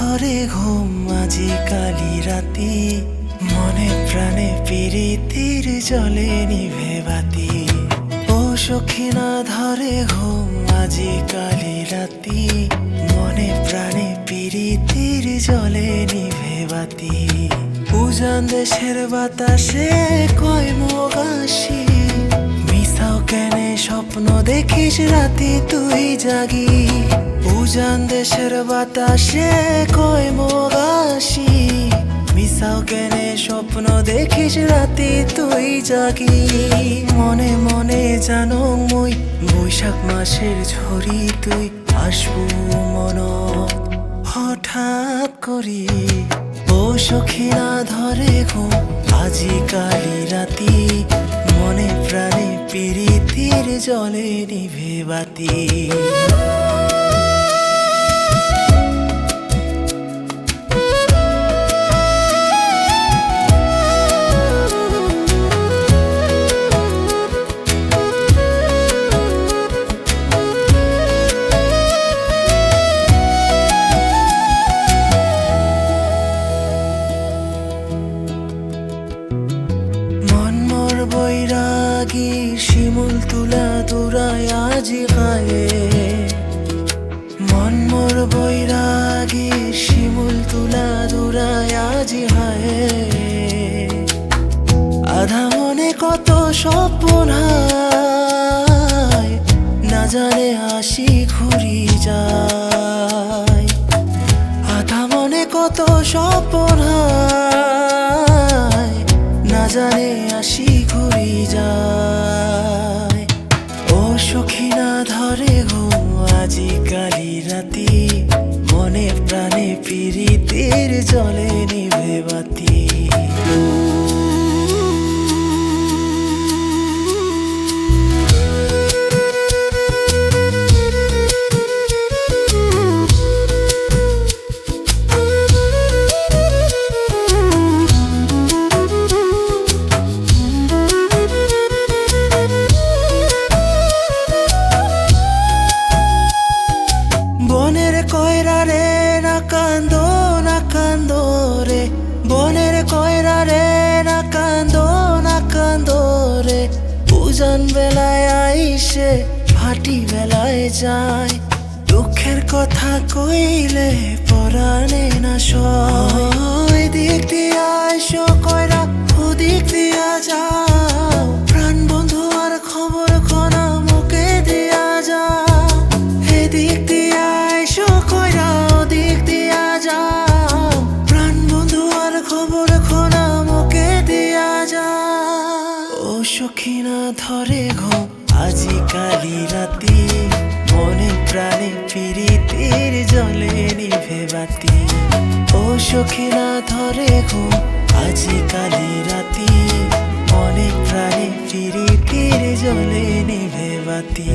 ধরে ঘুম আজি কালি রাতি, মনে প্রাণে প্রীতির জলে নিভে বাতি। ও সখী না ধরে ঘুম আজি কালি রাতি, মনে প্রাণে প্রীতির জলে নিভে বাতি। উজান দেশের বাতাসে কয় মোগাসি, মিশাও কেনে স্বপ্ন দেখিস রাতি তুই জাগি। উজান দেশের বাতাসে কয় মোগাসি, মিশাও কেনে স্বপ্ন দেখিস রাতি তুই জাগি। মনে মনে জানো মই বৈশাখ মাসের ঝরি তুই আসবো মনত হঠাৎ করি। ও সখী না ধরে ঘুম আজি কালি রাতি, মনে প্রাণে প্রীতির জলে নিভে বাতি। বৈরাগী শিমুল তুলা দুরায় আজি গায়ে, মন মোর বৈরাগী শিমুল তুলা দুরায় আজি হায়ে। আধা মনে কত স্বপ্ন হায়, না জানে আসি ঘুরি যায়। আধা মনে কত স্বপ্ন হায়, না জানে আসি ঘুরি যায়। ও সখী না ধরে ঘুম আজি কালি রাতি, মনে প্রাণে প্রীতির জলে নিভে বাতি। বনের কয়রা রে না কান্দো না কান্দো রে, বনের কয়রা রে না কান্দো না কান্দো রে। উজান বেলায় আইসে ভাটি বেলায় যায়, দুঃখের কথা কইলে পরাণে না সয়। দিক দিয়া আইসো কয়রা ওদিক দিয়া যাও, প্রাণ বন্ধু আর খবর খনা মুখে দিয়া যাও। এদিক দিয়া আইসো কয়রা ওদিক দিয়া যাও, প্রাণ বন্ধু আর খবর খনা মুখে দিয়া যাও। ও সখী না ধরে ঘুম আজি কালি রাতি, মনে প্রাণে প্রীতির জলে নিভে বাতি। ও সখী না ধরে ঘুম আজি কালি রাতি, মনে প্রাণে প্রীতির জলে নিভে বাতি।